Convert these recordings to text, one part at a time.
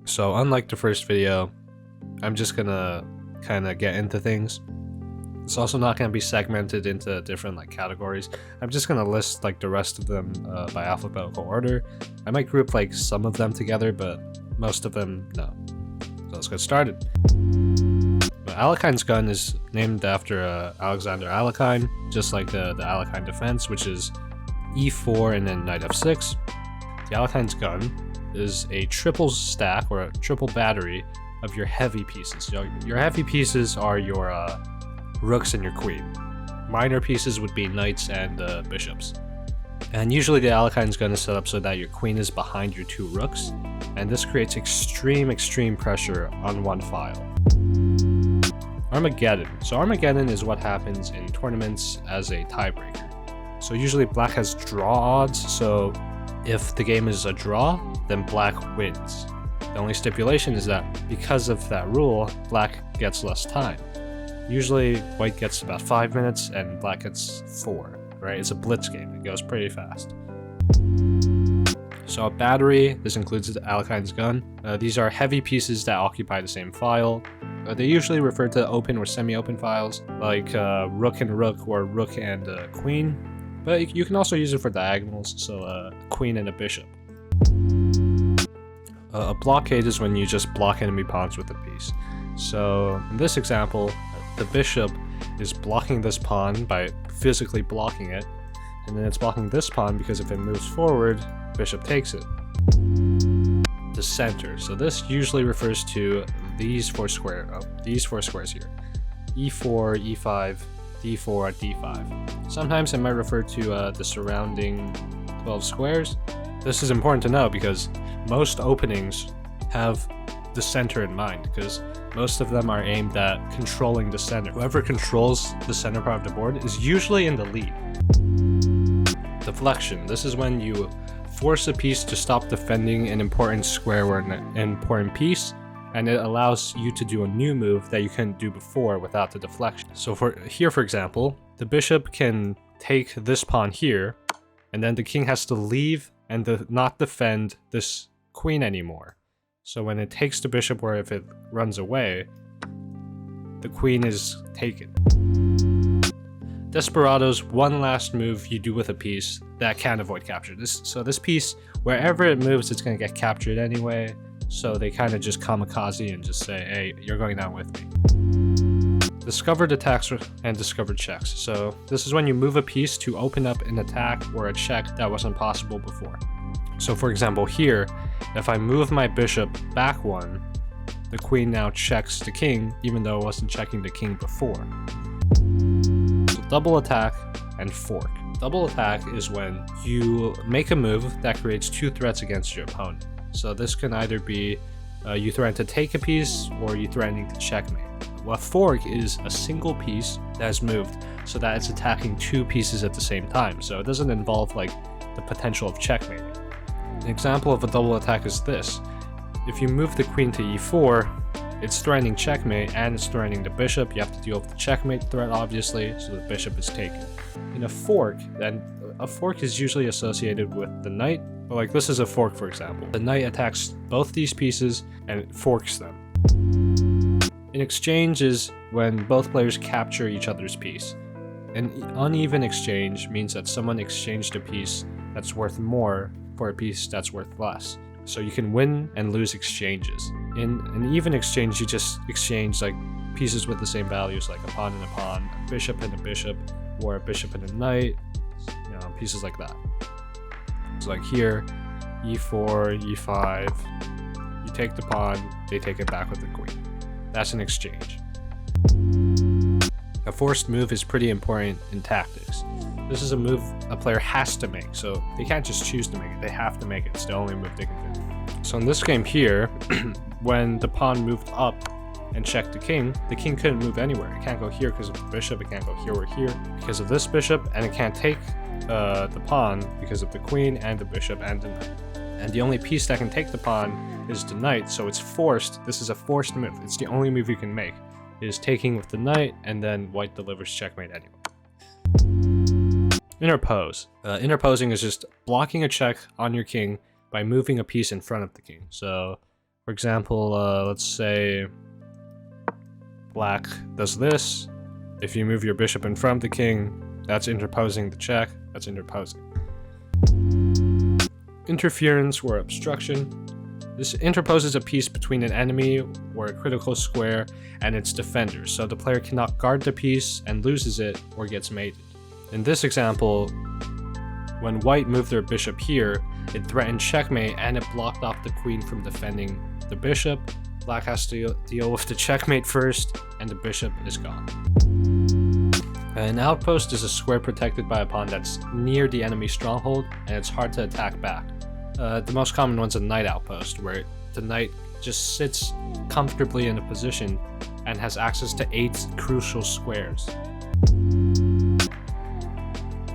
So unlike the first video, I'm just gonna kind of get into things. It's also not gonna be segmented into different like categories. I'm just gonna list like the rest of them by alphabetical order. I might group like some of them together, but most of them no. So let's get started. Alekhine's gun is named after Alexander Alekhine, just like the Alekhine defense, which is E4 and then knight f6. The Alekhine's gun is a triple stack or a triple battery of your heavy pieces. Your heavy pieces are your rooks and your queen. Minor pieces would be knights and bishops. And usually the Alekhine's gun is set up so that your queen is behind your two rooks, and this creates extreme pressure on one file. Armageddon. So Armageddon is what happens in tournaments as a tiebreaker. So usually black has draw odds, so if the game is a draw, then black wins. The only stipulation is that because of that rule, black gets less time. Usually white gets about 5 minutes and black gets 4, right? It's a blitz game, it goes pretty fast. So a battery, this includes the Alekhine's gun. These are heavy pieces that occupy the same file. They usually refer to open or semi-open files, like rook and rook or rook and queen. But you can also use it for diagonals, so a queen and a bishop. A blockade is when you just block enemy pawns with a piece. So in this example, the bishop is blocking this pawn by physically blocking it, and then it's blocking this pawn because if it moves forward, bishop takes it. The center. So this usually refers to these four squares here. E4, E5, D4, D5. Sometimes it might refer to the surrounding 12 squares. This is important to know because most openings have the center in mind, because most of them are aimed at controlling the center. Whoever controls the center part of the board is usually in the lead. Deflection. This is when you force a piece to stop defending an important square or an important piece, and it allows you to do a new move that you couldn't do before without the deflection. So for example, the bishop can take this pawn here, and then the king has to leave and not defend this queen anymore. So when it takes the bishop, or if it runs away, the queen is taken. Desperado's one last move you do with a piece that can't avoid capture. This piece, wherever it moves, it's going to get captured anyway. So they kind of just kamikaze and just say, hey, you're going down with me. Discovered attacks and discovered checks. So this is when you move a piece to open up an attack or a check that wasn't possible before. So for example here, if I move my bishop back one, the queen now checks the king, even though it wasn't checking the king before. So double attack and fork. Double attack is when you make a move that creates 2 threats against your opponent. So this can either be you threaten to take a piece or you threatening to checkmate. A fork is a single piece that is moved so that it's attacking 2 pieces at the same time. So it doesn't involve like the potential of checkmating. An example of a double attack is this. If you move the queen to e4, it's threatening checkmate and it's threatening the bishop. You have to deal with the checkmate threat, obviously, so the bishop is taken. In a fork, then a fork is usually associated with the knight, but like this is a fork, for example. The knight attacks both these pieces and it forks them. An exchange is when both players capture each other's piece. An uneven exchange means that someone exchanged a piece that's worth more for a piece that's worth less. So you can win and lose exchanges. In an even exchange, you just exchange like pieces with the same values, like a pawn and a pawn, a bishop and a bishop, or a bishop and a knight, pieces like that. So like here, e4, e5, you take the pawn, they take it back with the queen. That's an exchange. A forced move is pretty important in tactics. This is a move a player has to make, so they can't just choose to make it, they have to make it. It's the only move they can do. So in this game here, when the pawn moved up and checked the king couldn't move anywhere. It can't go here because of the bishop, it can't go here or here because of this bishop, and it can't take the pawn because of the queen and the bishop and the knight. And the only piece that can take the pawn is the knight, so it's forced. This is a forced move. It's the only move you can make, is taking with the knight, and then white delivers checkmate anyway. Interpose. Interposing is just blocking a check on your king by moving a piece in front of the king. So, for For example, let's say black does this. If you move your bishop in front of the king, that's interposing the check. That's interposing. Interference or obstruction. This interposes a piece between an enemy or a critical square and its defender, so the player cannot guard the piece and loses it or gets mated. In this example, when white moved their bishop here, it threatened checkmate and it blocked off the queen from defending the bishop. Black has to deal with the checkmate first, and the bishop is gone. An outpost is a square protected by a pawn that's near the enemy stronghold, and it's hard to attack back. The most common one's a knight outpost, where the knight just sits comfortably in a position and has access to 8 crucial squares.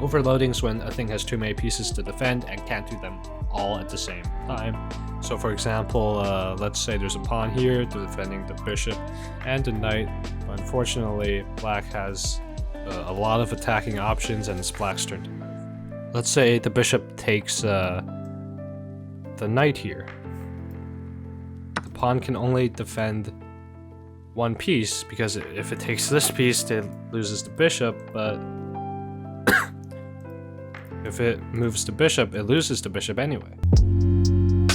Overloading's when a thing has too many pieces to defend and can't do them all at the same time. So for example, let's say there's a pawn here defending the bishop and the knight. Unfortunately, black has a lot of attacking options and it's black's turn to move. Let's say the bishop takes the knight here. The pawn can only defend one piece, because if it takes this piece, it loses the bishop, but if it moves the bishop, it loses the bishop anyway.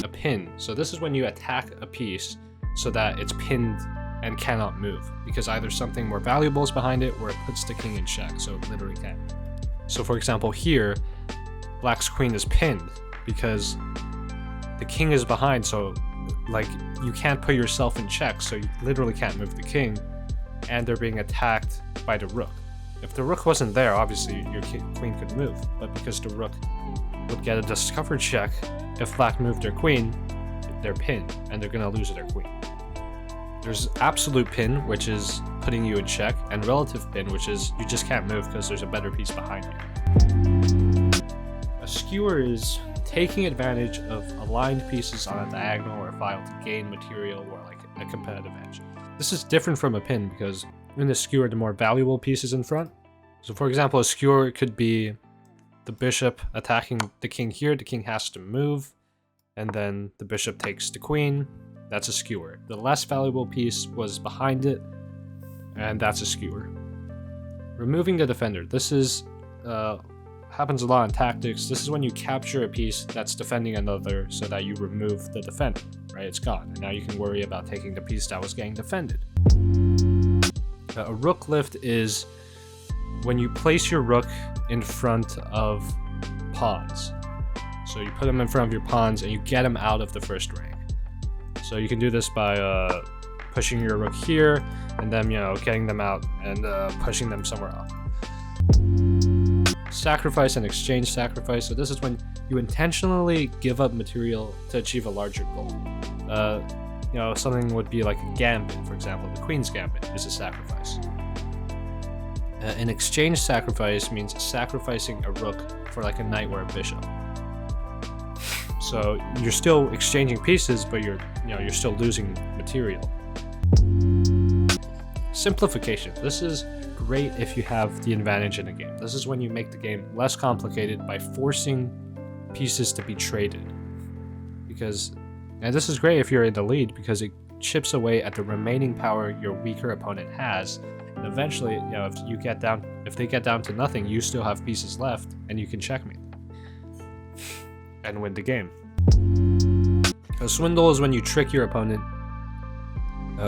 A pin. So this is when you attack a piece so that it's pinned and cannot move, because either something more valuable is behind it or it puts the king in check, so it literally can't. So for example here, black's queen is pinned because the king is behind, so like you can't put yourself in check, so you literally can't move the king, and they're being attacked by the rook. If the rook wasn't there, obviously your queen could move, but because the rook would get a discover check, if black moved their queen, they're pinned, and they're going to lose their queen. There's absolute pin, which is putting you in check, and relative pin, which is you just can't move because there's a better piece behind you. A skewer is taking advantage of aligned pieces on a diagonal or a file to gain material or like a competitive edge. This is different from a pin because in the skewer, the more valuable piece is in front. So for example, a skewer could be the bishop attacking the king here. The king has to move, and then the bishop takes the queen. That's a skewer. The less valuable piece was behind it, and that's a skewer. Removing the defender. This is happens a lot in tactics. This is when you capture a piece that's defending another so that you remove the defender, right? It's gone, and now you can worry about taking the piece that was getting defended. A rook lift is when you place your rook in front of pawns. So you put them in front of your pawns and you get them out of the first rank. So you can do this by pushing your rook here and then, getting them out and pushing them somewhere else. Sacrifice and exchange sacrifice. So this is when you intentionally give up material to achieve a larger goal. Something would be like a gambit, for example. The queen's gambit is a sacrifice. An exchange sacrifice means sacrificing a rook for like a knight or a bishop. So you're still exchanging pieces, but you're still losing material. Simplification. This is great if you have the advantage in a game. This is when you make the game less complicated by forcing pieces to be traded. And this is great if you're in the lead because it chips away at the remaining power your weaker opponent has. And eventually, if they get down to nothing, you still have pieces left and you can checkmate and win the game. A swindle is when you trick your opponent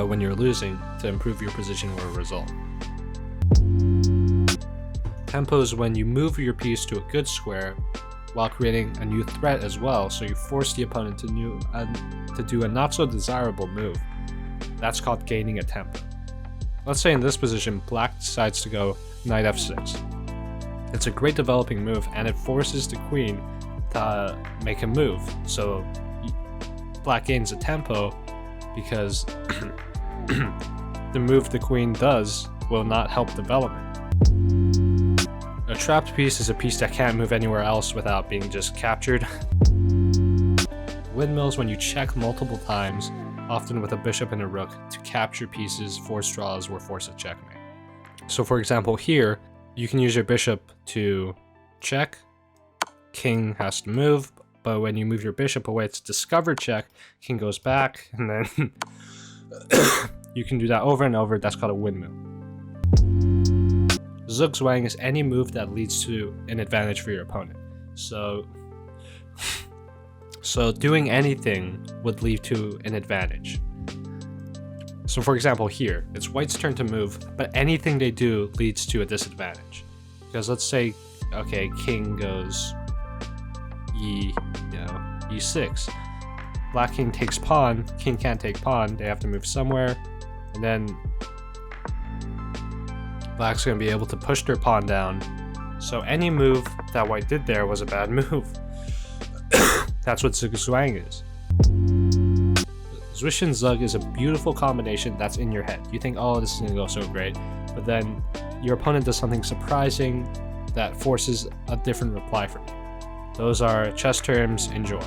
when you're losing to improve your position or result. Tempo is when you move your piece to a good square while creating a new threat as well, so you force the opponent to do a not so desirable move. That's called gaining a tempo. Let's say in this position, black decides to go knight f6. It's a great developing move, and it forces the queen to make a move. So black gains a tempo because the move the queen does will not help development. A trapped piece is a piece that can't move anywhere else without being just captured. Windmill is when you check multiple times, often with a bishop and a rook, to capture pieces, force draws, or force a checkmate. So for example here, you can use your bishop to check, king has to move, but when you move your bishop away, it's discover check. King goes back, and then you can do that over and over. That's called a windmill. Zugzwang is any move that leads to an advantage for your opponent. So doing anything would lead to an advantage. So for example here, it's white's turn to move, but anything they do leads to a disadvantage. Because let's say, okay, king goes e6. Black king takes pawn, king can't take pawn, they have to move somewhere, and then black's going to be able to push their pawn down. So any move that white did there was a bad move. That's what Zugzwang is. Zwischenzug is a beautiful combination that's in your head. You think, oh, this is going to go so great, but then your opponent does something surprising that forces a different reply from you. Those are chess terms. Enjoy.